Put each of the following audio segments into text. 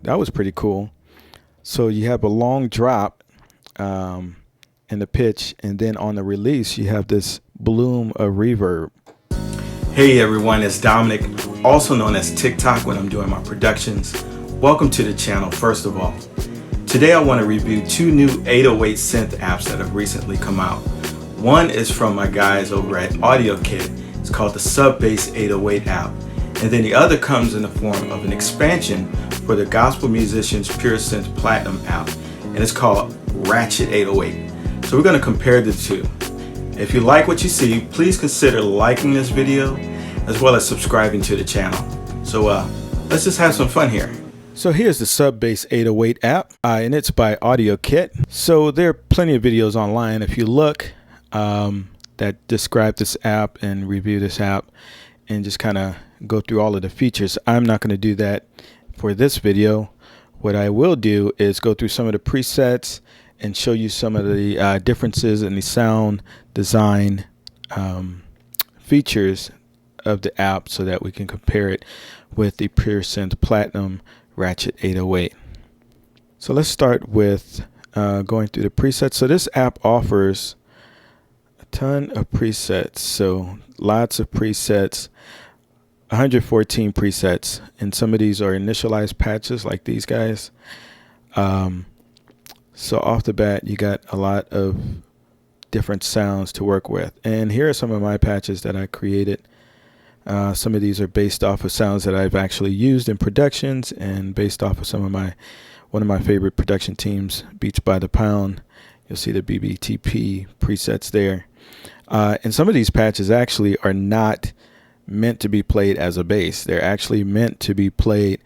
that was pretty cool. So you have a long drop in the pitch, and then on the release you have this bloom of reverb. Hey everyone, it's Dominic, also known as TikTok when I'm doing my productions. Welcome to the channel. First of all, today I want to review two new 808 synth apps that have recently come out. One is from my guys over at AudioKit. It's called the Sub Bass 808 app. And then the other comes in the form of an expansion for the Gospel Musicians Pure Synth Platinum app, and it's called Ratchet 808. So we're going to compare the two. If you like what you see, please consider liking this video as well as subscribing to the channel. So let's just have some fun here. So here's the Sub Bass 808 app, and it's by AudioKit. So there are plenty of videos online if you look that describe this app and review this app and just kind of go through all of the features. I'm not going to do that for this video. What I will do is go through some of the presets and show you some of the differences in the sound design features of the app so that we can compare it with the Pure Synth Platinum Ratchet 808. So let's start with going through the presets. So this app offers a ton of presets, so lots of presets, 114 presets, and some of these are initialized patches like these guys. So off the bat you got a lot of different sounds to work with, and here are some of my patches that I created. Some of these are based off of sounds that I've actually used in productions and based off of one of my favorite production teams, Beats by the Pound. You'll see the BBTP presets there. And some of these patches actually are not meant to be played as a bass. They're actually meant to be played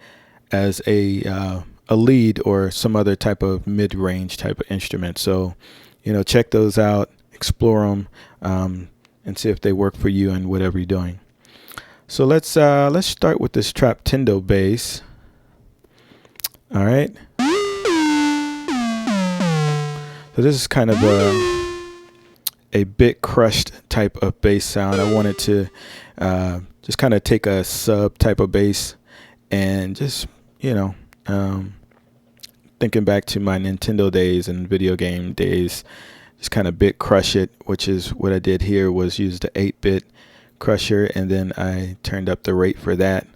as a lead or some other type of mid-range type of instrument. So, check those out, explore them, and see if they work for you and whatever you're doing. So let's start with this Traptendo bass. All right. So this is kind of a bit crushed type of bass sound. I wanted to just kind of take a sub type of bass and just thinking back to my Nintendo days and video game days, just kind of bit crush it, which is what I did here, was use the 8-bit crusher, and then I turned up the rate for that,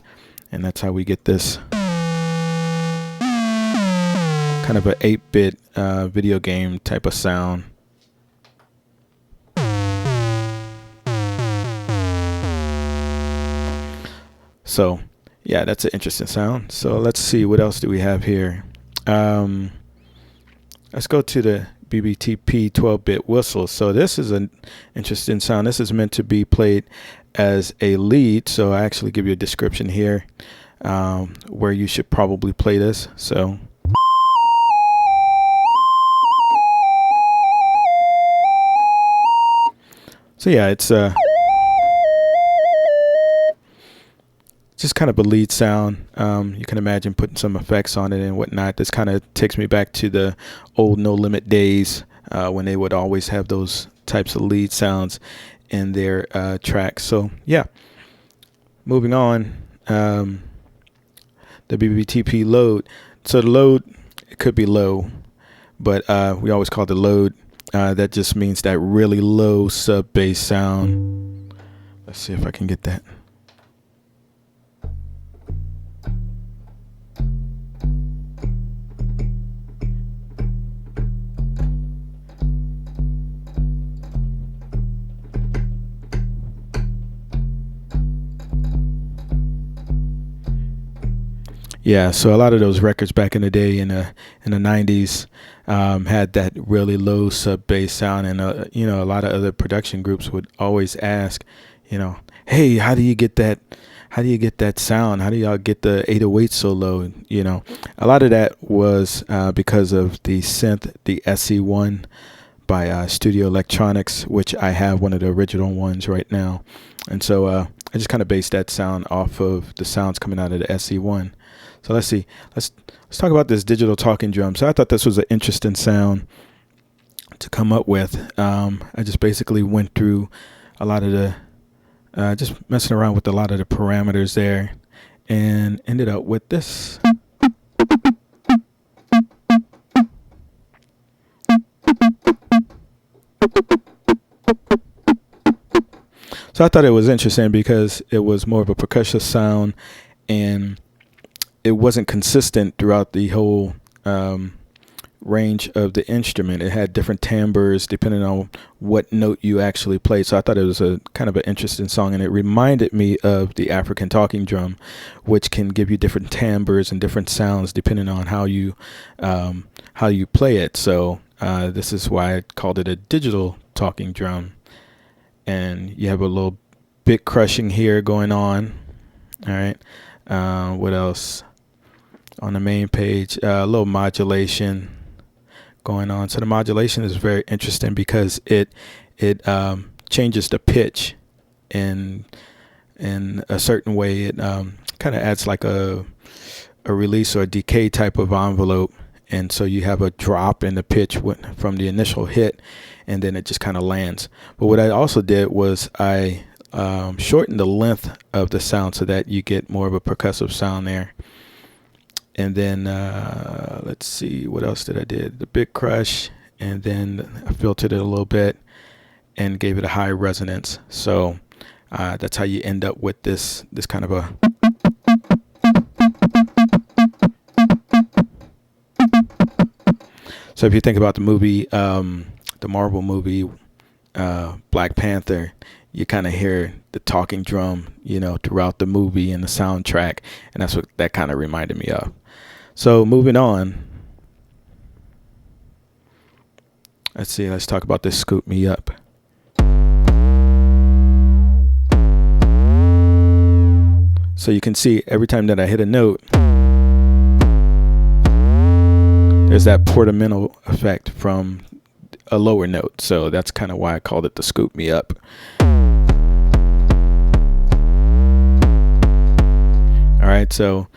and that's how we get this kind of a 8-bit video game type of sound. So yeah, that's an interesting sound. So let's see, what else do we have here? Let's go to the BBTP 12-bit whistle. So this is an interesting sound. This is meant to be played as a lead. So I actually give you a description here where you should probably play this. So yeah, it's just kind of a lead sound. You can imagine putting some effects on it and whatnot. This kind of takes me back to the old No Limit days when they would always have those types of lead sounds in their tracks. So yeah, moving on, the BBTP load. So the load, it could be low, but we always call it the load. That just means that really low sub bass sound. Let's see if I can get that. Yeah, so a lot of those records back in the day in the 90s had that really low sub bass sound, and a lot of other production groups would always ask, hey, how do you get that? How do you get that sound? How do y'all get the 808 so low? A lot of that was because of the synth, the SE1 by Studio Electronics, which I have one of the original ones right now, and so I just kind of based that sound off of the sounds coming out of the SE1. So let's see. Let's talk about this digital talking drum. So I thought this was an interesting sound to come up with. I just basically went through a lot of the, just messing around with a lot of the parameters there, and ended up with this. So I thought it was interesting because it was more of a percussive sound, and it wasn't consistent throughout the whole range of the instrument. It had different timbres depending on what note you actually played. So I thought it was a kind of an interesting song, and it reminded me of the African talking drum, which can give you different timbres and different sounds depending on how you play it. So this is why I called it a digital talking drum. And you have a little bit crushing here going on. All right. What else? On the main page, a little modulation going on. So the modulation is very interesting because it changes the pitch in a certain way. It kind of adds like a release or a decay type of envelope, and so you have a drop in the pitch from the initial hit, and then it just kind of lands. But what I also did was I shortened the length of the sound so that you get more of a percussive sound there. And then let's see, what else did I did? The big crush, and then I filtered it a little bit and gave it a high resonance. So that's how you end up with this kind of a. So if you think about the movie, the Marvel movie, Black Panther, you kind of hear the talking drum, throughout the movie and the soundtrack, and that's what that kind of reminded me of. So moving on, let's talk about this Scoop Me Up. So you can see every time that I hit a note, there's that portamento effect from a lower note. So that's kind of why I called it the Scoop Me Up. All right, so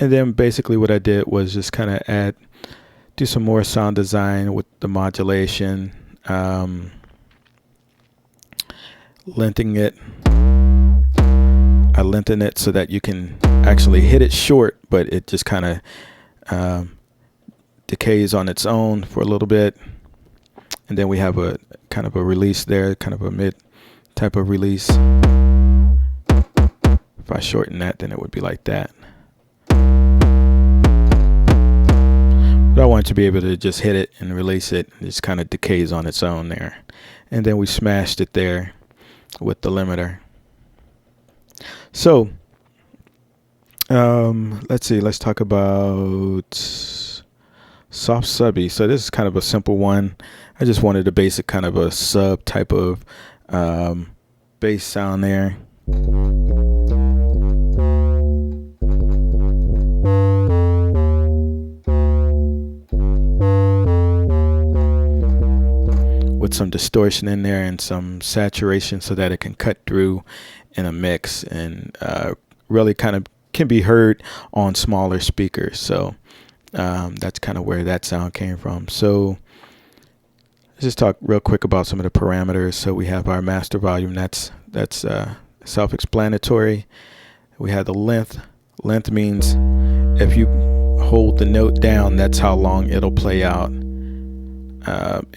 and then basically what I did was just kind of do some more sound design with the modulation, lengthening it. I lengthen it so that you can actually hit it short, but it just kind of decays on its own for a little bit. And then we have a kind of a release there, kind of a mid type of release. If I shorten that, then it would be like that. But I want to be able to just hit it and release it. It just kind of decays on its own there. And then we smashed it there with the limiter. So, let's see. Let's talk about soft subby. So this is kind of a simple one. I just wanted a basic kind of a sub type of bass sound there. With some distortion in there and some saturation so that it can cut through in a mix and really kind of can be heard on smaller speakers. So that's kind of where that sound came from. So let's just talk real quick about some of the parameters. So we have our master volume. That's self-explanatory. We have the length. Length means if you hold the note down, that's how long it'll play out.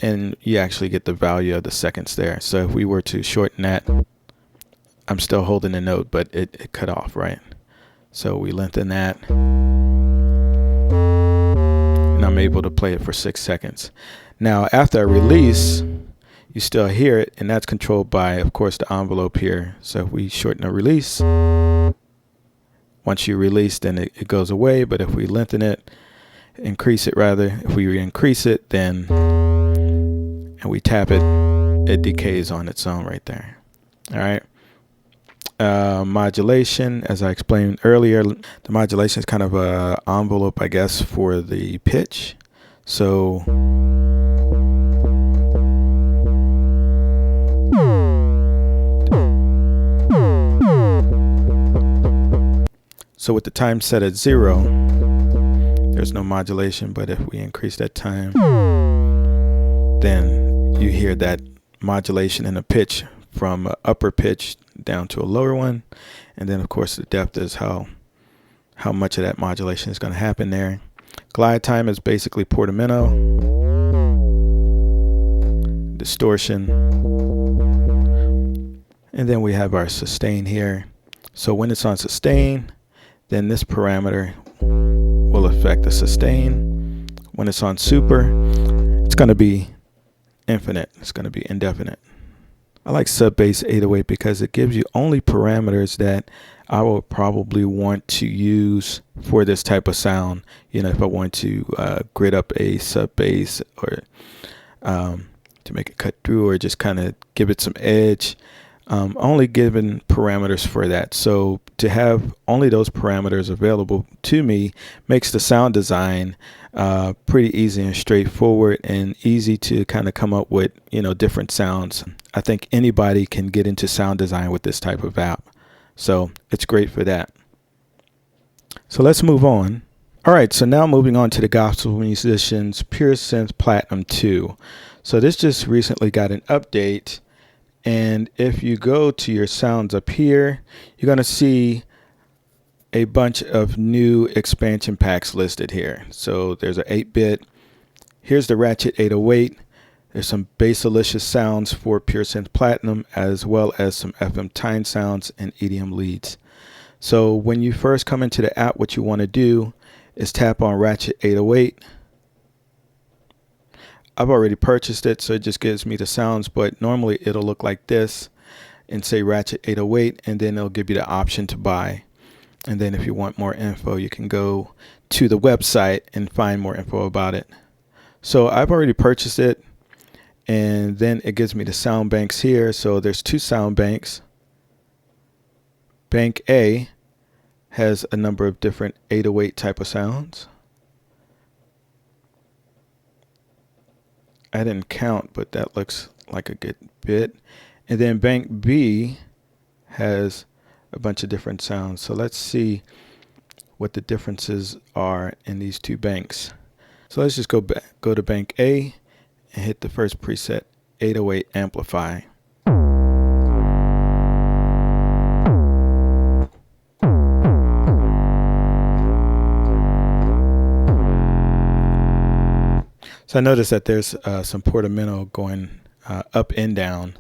And you actually get the value of the seconds there. So if we were to shorten that, I'm still holding the note, but it cut off, right? So we lengthen that, and I'm able to play it for 6 seconds. Now, after I release, you still hear it, and that's controlled by, of course, the envelope here. So if we shorten a release, once you release, then it goes away. But if we lengthen it, increase it rather, if we increase it, then, and we tap it, it decays on its own right there. All right. Modulation, as I explained earlier, the modulation is kind of a envelope, I guess, for the pitch. So with the time set at 0, there's no modulation, but if we increase that time, then you hear that modulation in the pitch from an upper pitch down to a lower one. And then of course the depth is how much of that modulation is going to happen there. Glide time is basically portamento. distortion. And then we have our sustain here. So when it's on sustain, then this parameter will affect the sustain. When it's on super, it's going to be infinite. It's going to be indefinite. I like sub bass 808 because it gives you only parameters that I will probably want to use for this type of sound. You know, if I want to grid up a sub bass, or to make it cut through, or just kind of give it some edge. Only given parameters for that. So to have only those parameters available to me makes the sound design pretty easy and straightforward, and easy to kind of come up with, you know, different sounds. I think anybody can get into sound design with this type of app. So it's great for that. So let's move on. All right, so now moving on to the Gospel Musicians Pure Synth Platinum 2. So this just recently got an update. And if you go to your sounds up here, you're going to see a bunch of new expansion packs listed here. So there's an 8-bit. Here's the Ratchet 808. There's some Bassalicious sounds for Pure Synth Platinum, as well as some FM Tine sounds and EDM leads. So when you first come into the app, what you want to do is tap on Ratchet 808. I've already purchased it, so it just gives me the sounds, but normally it'll look like this and say Ratchet 808, and then it'll give you the option to buy. And then if you want more info, you can go to the website and find more info about it. So I've already purchased it, and then it gives me the sound banks here. So there's 2 sound banks. Bank A has a number of different 808 type of sounds. I didn't count, but that looks like a good bit. And then Bank B has a bunch of different sounds. So let's see what the differences are in these 2 banks. So let's just go to Bank A and hit the first preset, 808 Amplify. So I noticed that there's some portamento going up and down,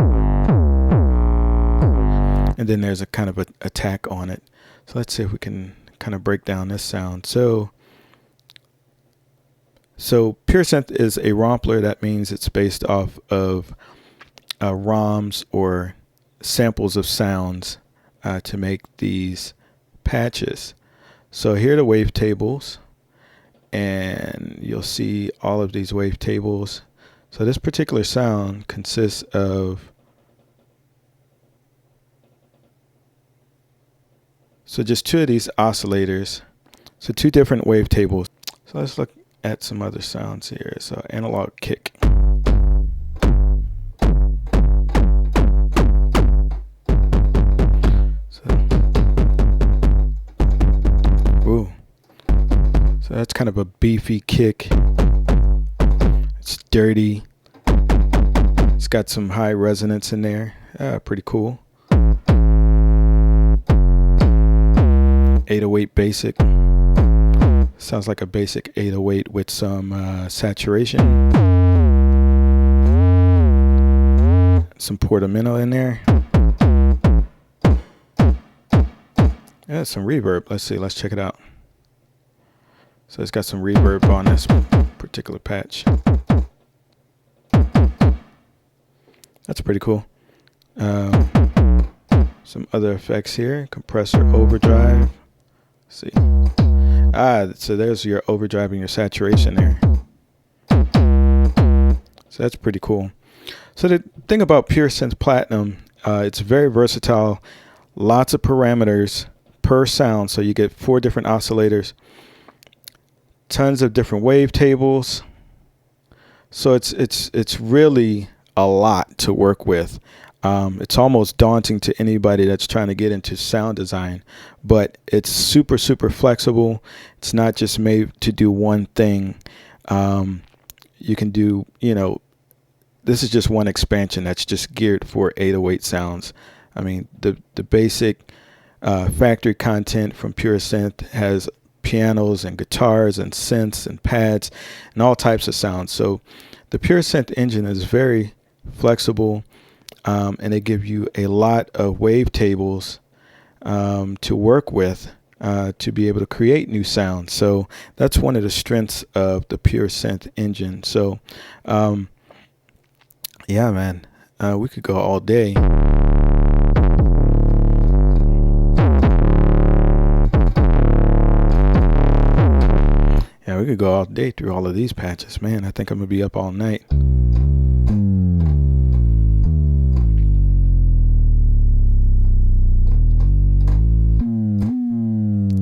and then there's a kind of a attack on it. So let's see if we can kind of break down this sound. So Pure Synth is a rompler. That means it's based off of ROMs or samples of sounds to make these patches. So here are the wavetables. And you'll see all of these wavetables. So this particular sound consists of just 2 of these oscillators. So 2 different wavetables. So let's look at some other sounds here. So analog kick. So that's kind of a beefy kick. It's dirty. It's got some high resonance in there. Pretty cool. 808 basic. Sounds like a basic 808 with some saturation. Some portamento in there. Yeah, some reverb. Let's see. Let's check it out. So it's got some reverb on this particular patch. That's pretty cool. Some other effects here. Compressor overdrive. Let's see. So there's your overdrive and your saturation there. So that's pretty cool. So the thing about Pure Synth Platinum, it's very versatile. Lots of parameters per sound. So you get 4 different oscillators. Tons of different wavetables. So it's really a lot to work with. It's almost daunting to anybody that's trying to get into sound design, but it's super flexible. It's not just made to do one thing. You can do, this is just one expansion that's just geared for 808 sounds. I mean, the basic factory content from Pure Synth has pianos and guitars and synths and pads and all types of sounds. So the Pure Synth engine is very flexible, and they give you a lot of wavetables to work with to be able to create new sounds. So that's one of the strengths of the Pure Synth engine. So yeah, man, we could go all day. Yeah, we could go all day through all of these patches. Man, I think I'm gonna be up all night.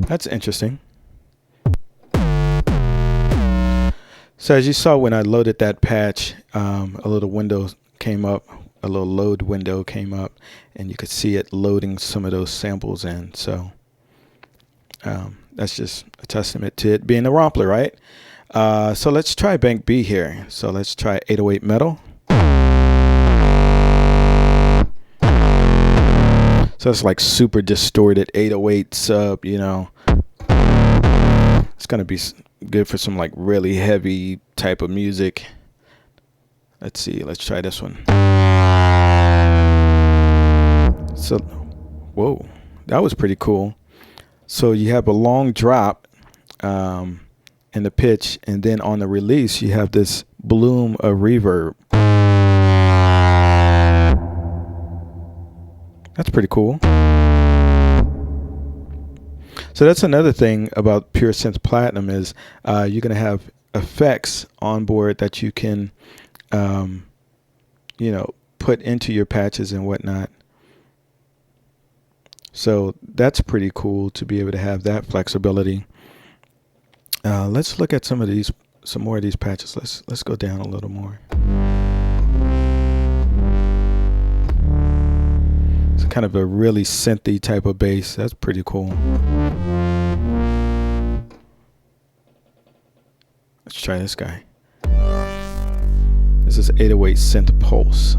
That's interesting. So as you saw when I loaded that patch, a little window came up, a little load window came up, and you could see it loading some of those samples in. So that's just a testament to it being a Rompler, right? So let's try Bank B here. So let's try 808 Metal. So it's like super distorted 808 sub, you know. It's going to be good for some like really heavy type of music. Let's see. Let's try this one. So, whoa, that was pretty cool. So you have a long drop in the pitch, and then on the release, you have this bloom of reverb. That's pretty cool. So that's another thing about Pure Synth Platinum is you're going to have effects on board that you can, put into your patches and whatnot. So that's pretty cool to be able to have that flexibility. Let's look at some more of these patches. Let's go down a little more. It's kind of a really synthy type of bass. That's pretty cool. Let's try this guy. This is 808 Synth Pulse.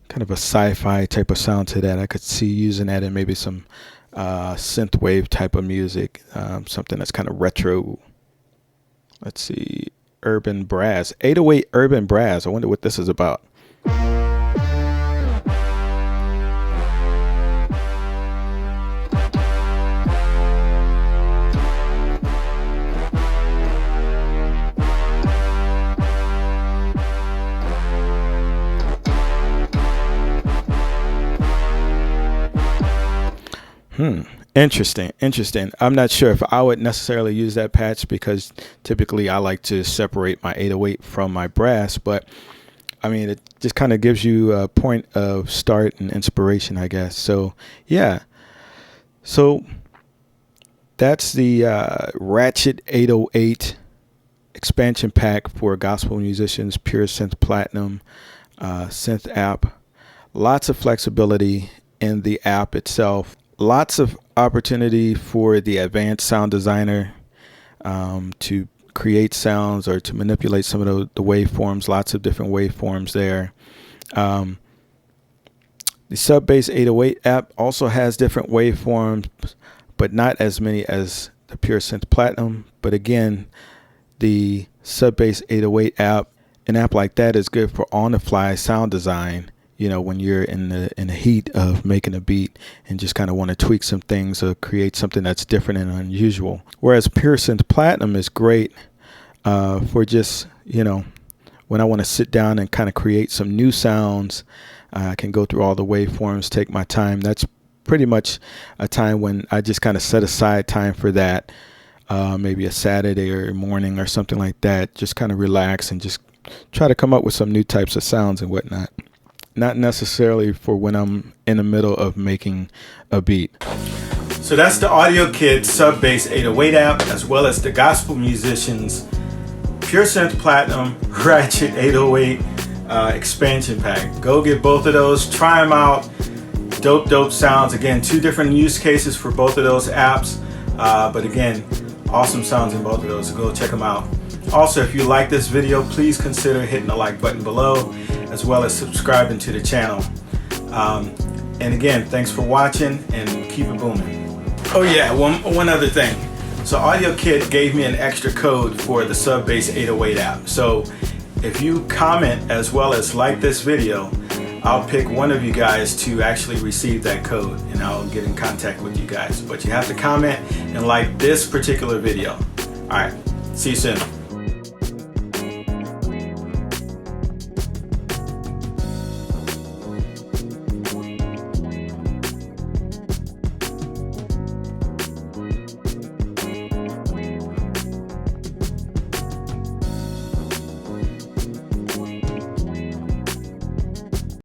Kind of a sci-fi type of sound to that. I could see using that in maybe some synth wave type of music, something that's kind of retro. Let's see, urban brass, 808 urban brass. I wonder what this is about. Interesting. I'm not sure if I would necessarily use that patch because typically I like to separate my 808 from my brass, but I mean, it just kind of gives you a point of start and inspiration, I guess. So yeah. So that's the Ratchet 808 expansion pack for gospel musicians, Pure Synth Platinum synth app. Lots of flexibility in the app itself. Lots of opportunity for the advanced sound designer to create sounds or to manipulate some of the waveforms. Lots of different waveforms there. The Sub-Bass 808 app also has different waveforms, but not as many as the Pure Synth Platinum. But again, the Sub-Bass 808 app, an app like that is good for on-the-fly sound design. You know, when you're in the heat of making a beat and just kind of want to tweak some things or create something that's different and unusual. Whereas Pure Synth Platinum is great for just, when I want to sit down and kind of create some new sounds. I can go through all the waveforms, take my time. That's pretty much a time when I just kind of set aside time for that. Maybe a Saturday or morning or something like that. Just kind of relax and just try to come up with some new types of sounds and whatnot. Not necessarily for when I'm in the middle of making a beat. So that's the Audio Kid Sub-Bass 808 app, as well as the Gospel Musicians Pure Synth Platinum Ratchet 808 expansion pack. Go get both of those, try them out. Dope sounds. Again, 2 different use cases for both of those apps. But again, awesome sounds in both of those, so go check them out. Also, if you like this video, please consider hitting the like button below, as well as subscribing to the channel. And again, thanks for watching and keep it booming. Oh yeah, one other thing. So AudioKit gave me an extra code for the Sub-Bass 808 app. So if you comment as well as like this video, I'll pick one of you guys to actually receive that code, and I'll get in contact with you guys. But you have to comment and like this particular video. All right, see you soon.